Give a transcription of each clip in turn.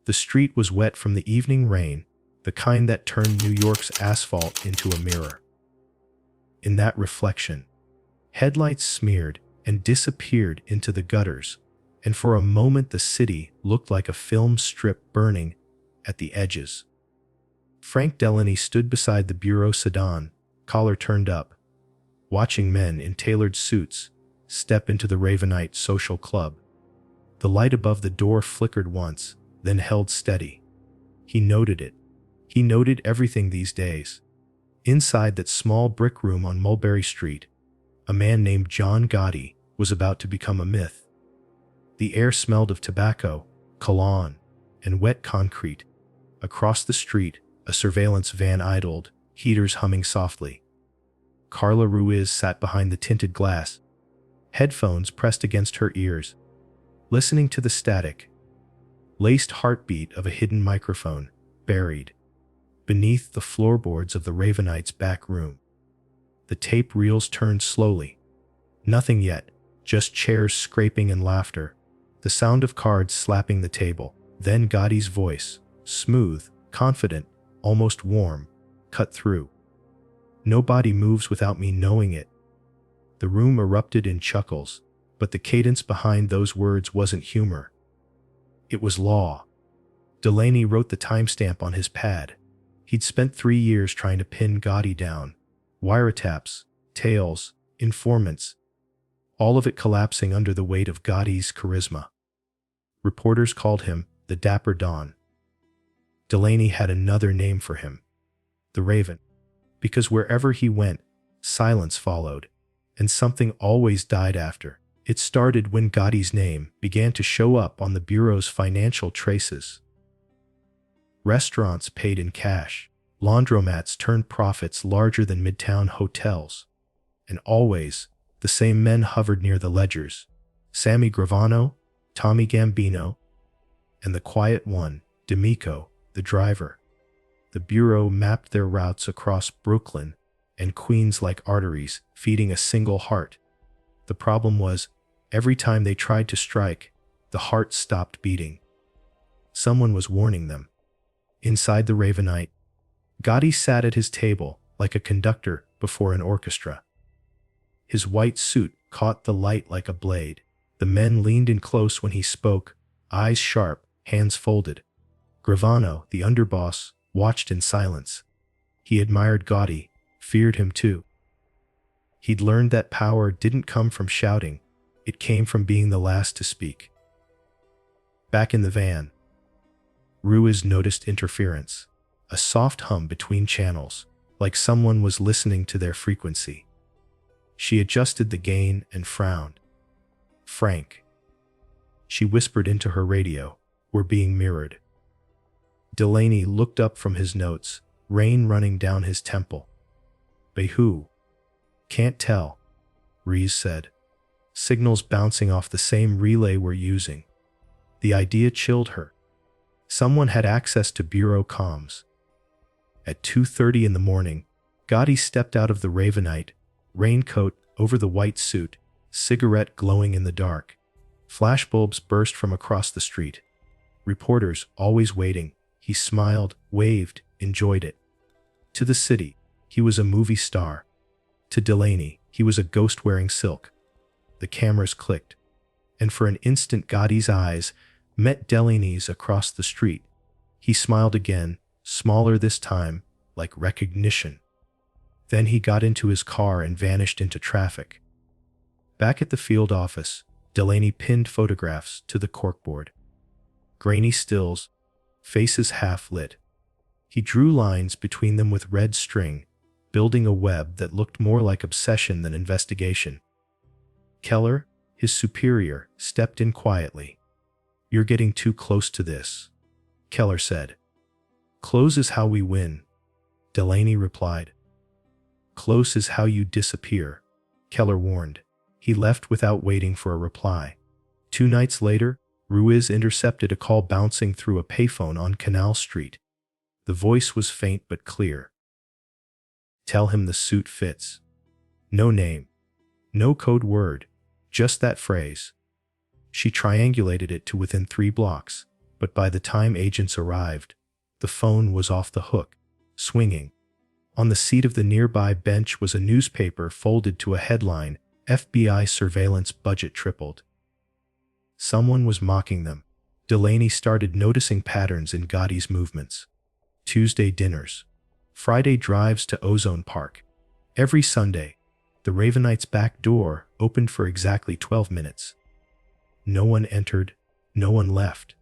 The street was wet from the evening rain, the kind that turned New York's asphalt into a mirror. In that reflection, headlights smeared and disappeared into the gutters, and for a moment the city looked like a film strip burning at the edges. Frank Delaney stood beside the bureau sedan, collar turned up, watching men in tailored suits step into the Ravenite Social Club. The light above the door flickered once, then held steady. He noted it. He noted everything these days. Inside that small brick room on Mulberry Street, a man named John Gotti was about to become a myth. The air smelled of tobacco, cologne, and wet concrete. Across the street, a surveillance van idled, heaters humming softly. Carla Ruiz sat behind the tinted glass, headphones pressed against her ears, listening to the static, laced heartbeat of a hidden microphone buried beneath the floorboards of the Ravenite's back room. The tape reels turned slowly. Nothing yet, just chairs scraping and laughter, the sound of cards slapping the table. Then Gotti's voice, smooth, confident, almost warm, cut through. "Nobody moves without me knowing it." The room erupted in chuckles, but the cadence behind those words wasn't humor. It was law. Delaney wrote the timestamp on his pad. He'd spent 3 years trying to pin Gotti down. Wiretaps, tails, informants, all of it collapsing under the weight of Gotti's charisma. Reporters called him the Dapper Don. Delaney had another name for him, the Raven, because wherever he went, silence followed, and something always died after. It started when Gotti's name began to show up on the Bureau's financial traces. Restaurants paid in cash, laundromats turned profits larger than midtown hotels, and always the same men hovered near the ledgers: Sammy Gravano, Tommy Gambino, and the quiet one, D'Amico, the driver. The Bureau mapped their routes across Brooklyn and Queens like arteries, feeding a single heart. The problem was, every time they tried to strike, the heart stopped beating. Someone was warning them. Inside the Ravenite, Gotti sat at his table like a conductor before an orchestra. His white suit caught the light like a blade. The men leaned in close when he spoke, eyes sharp, hands folded. Gravano, the underboss, watched in silence. He admired Gotti, feared him too. He'd learned that power didn't come from shouting, it came from being the last to speak. Back in the van, Ruiz noticed interference, a soft hum between channels, like someone was listening to their frequency. She adjusted the gain and frowned. "Frank," she whispered into her radio, "we're being mirrored." Delaney looked up from his notes, rain running down his temple. "By who?" "Can't tell," Ruiz said. "Signals bouncing off the same relay we're using." The idea chilled her. Someone had access to Bureau comms. At 2:30 in the morning, Gotti stepped out of the Ravenite, raincoat over the white suit, cigarette glowing in the dark. Flashbulbs burst from across the street. Reporters always waiting. He smiled, waved, enjoyed it. To the city, he was a movie star. To Delaney, he was a ghost wearing silk. The cameras clicked, and for an instant Gotti's eyes met Delaney's across the street. He smiled again, smaller this time, like recognition. Then he got into his car and vanished into traffic. Back at the field office, Delaney pinned photographs to the corkboard. Grainy stills, faces half lit. He drew lines between them with red string, building a web that looked more like obsession than investigation. Keller, his superior, stepped in quietly. "You're getting too close to this," Keller said. "Close is how we win," Delaney replied. "Close is how you disappear," Keller warned. He left without waiting for a reply. 2 nights later, Ruiz intercepted a call bouncing through a payphone on Canal Street. The voice was faint but clear. "Tell him the suit fits." No name. No code word. Just that phrase. She triangulated it to within 3 blocks. But by the time agents arrived, the phone was off the hook, swinging. On the seat of the nearby bench was a newspaper folded to a headline, "FBI surveillance budget tripled." Someone was mocking them. Delaney started noticing patterns in Gotti's movements. Tuesday dinners. Friday drives to Ozone Park. Every Sunday, the Ravenite's back door opened for exactly 12 minutes. No one entered, no one left.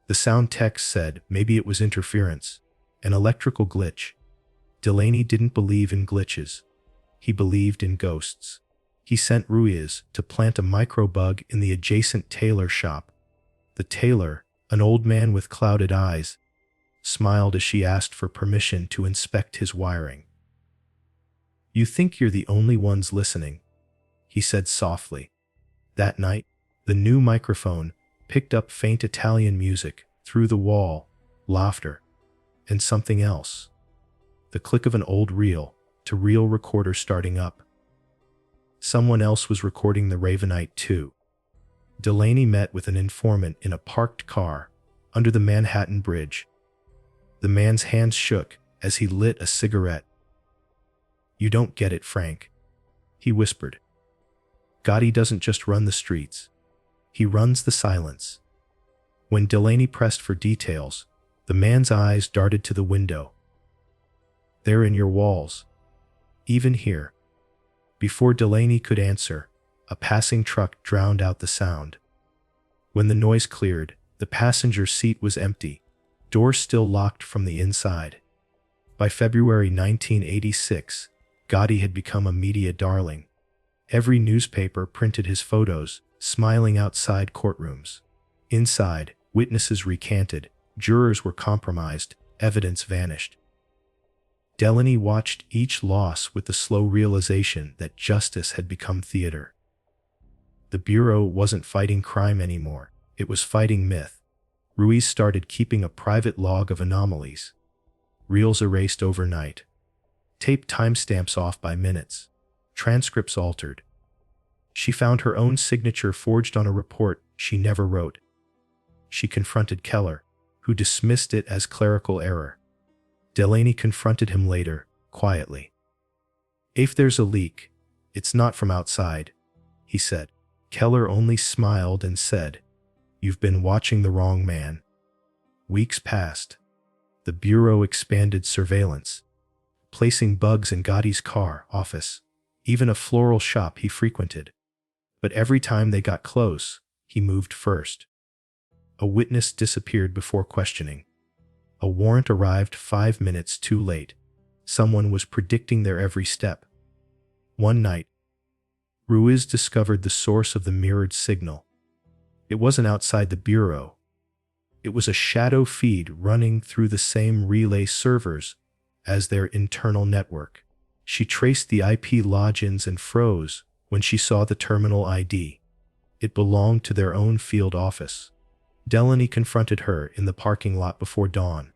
The sound text said maybe it was interference, an electrical glitch. Delaney didn't believe in glitches. He believed in ghosts. He sent Ruiz to plant a microbug in the adjacent tailor shop. The tailor, an old man with clouded eyes, smiled as she asked for permission to inspect his wiring. "You think you're the only ones listening," he said softly. That night, the new microphone picked up faint Italian music through the wall, laughter, and something else. The click of an old reel-to-reel recorder starting up. Someone else was recording the Ravenite too. Delaney met with an informant in a parked car under the Manhattan Bridge. The man's hands shook as he lit a cigarette. "You don't get it, Frank," he whispered. "Gotti doesn't just run the streets. He runs the silence." When Delaney pressed for details, the man's eyes darted to the window. "They're in your walls. Even here." Before Delaney could answer, a passing truck drowned out the sound. When the noise cleared, the passenger seat was empty, doors still locked from the inside. By February 1986, Gotti had become a media darling. Every newspaper printed his photos, smiling outside courtrooms. Inside, witnesses recanted, jurors were compromised, evidence vanished. Delaney watched each loss with the slow realization that justice had become theater. The Bureau wasn't fighting crime anymore, it was fighting myth. Ruiz started keeping a private log of anomalies. Reels erased overnight. Tape timestamps off by minutes. Transcripts altered. She found her own signature forged on a report she never wrote. She confronted Keller, who dismissed it as clerical error. Delaney confronted him later, quietly. "If there's a leak, it's not from outside," he said. Keller only smiled and said, "You've been watching the wrong man." Weeks passed. The Bureau expanded surveillance, placing bugs in Gotti's car, office, even a floral shop he frequented. But every time they got close, he moved first. A witness disappeared before questioning. A warrant arrived 5 minutes too late. Someone was predicting their every step. One night, Ruiz discovered the source of the mirrored signal. It wasn't outside the Bureau. It was a shadow feed running through the same relay servers as their internal network. She traced the IP logins and froze when she saw the terminal ID. It belonged to their own field office. Delaney confronted her in the parking lot before dawn.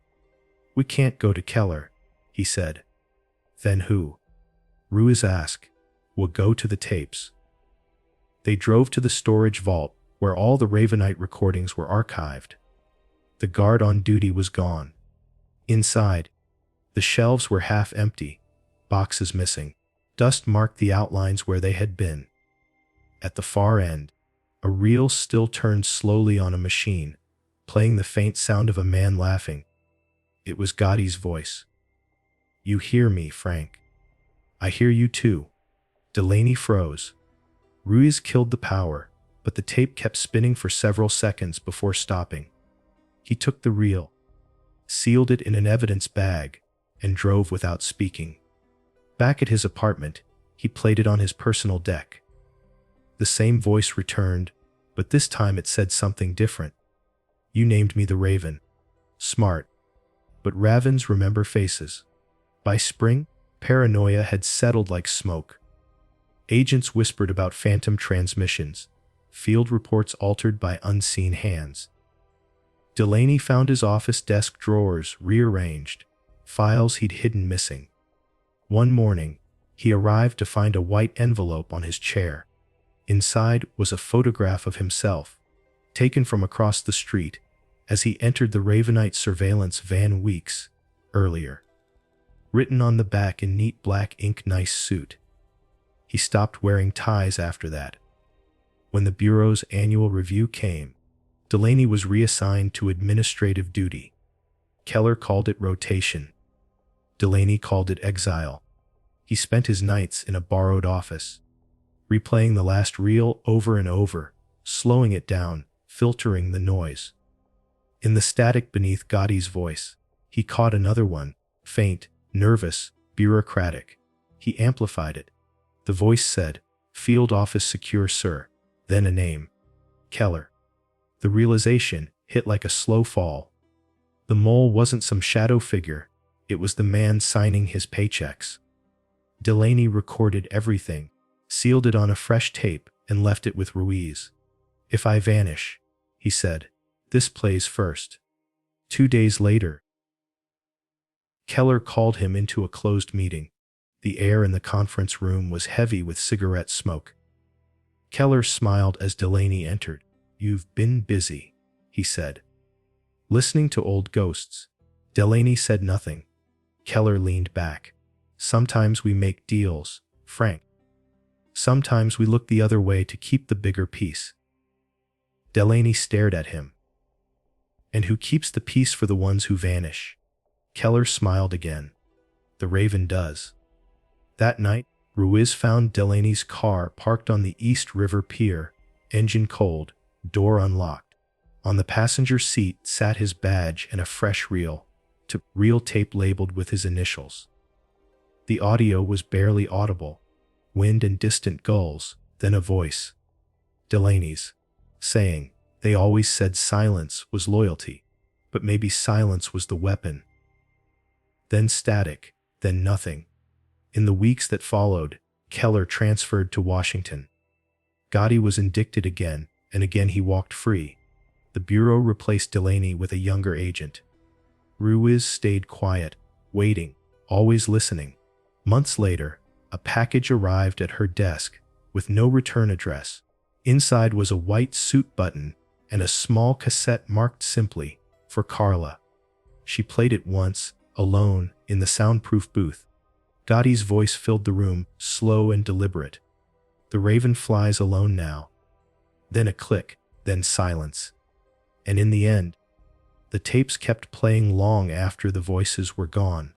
"We can't go to Keller," he said. "Then who?" Ruiz asked. "We'll go to the tapes." They drove to the storage vault where all the Ravenite recordings were archived. The guard on duty was gone. Inside, the shelves were half empty, boxes missing. Dust marked the outlines where they had been. At the far end, a reel still turned slowly on a machine, playing the faint sound of a man laughing. It was Gotti's voice. "You hear me, Frank?" "I hear you too." Delaney froze. Ruiz killed the power, but the tape kept spinning for several seconds before stopping. He took the reel, sealed it in an evidence bag, and drove without speaking. Back at his apartment, he played it on his personal deck. The same voice returned, but this time it said something different. "You named me the Raven." Smart. But ravens remember faces. By spring, paranoia had settled like smoke. Agents whispered about phantom transmissions, field reports altered by unseen hands. Delaney found his office desk drawers rearranged, files he'd hidden missing. One morning, he arrived to find a white envelope on his chair. Inside was a photograph of himself, taken from across the street, as he entered the Ravenite surveillance van weeks earlier. Written on the back in neat black ink, nice suit. He stopped wearing ties after that. When the Bureau's annual review came, Delaney was reassigned to administrative duty. Keller called it rotation. Delaney called it exile. He spent his nights in a borrowed office, replaying the last reel over and over, slowing it down, filtering the noise. In the static beneath Gotti's voice, he caught another one, faint, nervous, bureaucratic. He amplified it. The voice said, "Field office secure, sir," then a name. Keller. The realization hit like a slow fall. The mole wasn't some shadow figure, it was the man signing his paychecks. Delaney recorded everything, sealed it on a fresh tape, and left it with Ruiz. "If I vanish," he said, "this plays first." 2 days later, Keller called him into a closed meeting. The air in the conference room was heavy with cigarette smoke. Keller smiled as Delaney entered. "You've been busy," he said. "Listening to old ghosts." Delaney said nothing. Keller leaned back. "Sometimes we make deals, Frank. Sometimes we look the other way to keep the bigger piece." Delaney stared at him. "And who keeps the peace for the ones who vanish?" Keller smiled again. "The Raven does." That night, Ruiz found Delaney's car parked on the East River Pier, engine cold, door unlocked. On the passenger seat sat his badge and a fresh reel tape labeled with his initials. The audio was barely audible, wind and distant gulls, then a voice. Delaney's, saying, "They always said silence was loyalty, but maybe silence was the weapon." Then static, then nothing. In the weeks that followed, Keller transferred to Washington. Gotti was indicted again, and again he walked free. The Bureau replaced Delaney with a younger agent. Ruiz stayed quiet, waiting, always listening. Months later, a package arrived at her desk, with no return address. Inside was a white suit button and a small cassette marked simply, "For Carla." She played it once, alone, in the soundproof booth. Gotti's voice filled the room, slow and deliberate. "The Raven flies alone now." Then a click, then silence. And in the end, the tapes kept playing long after the voices were gone.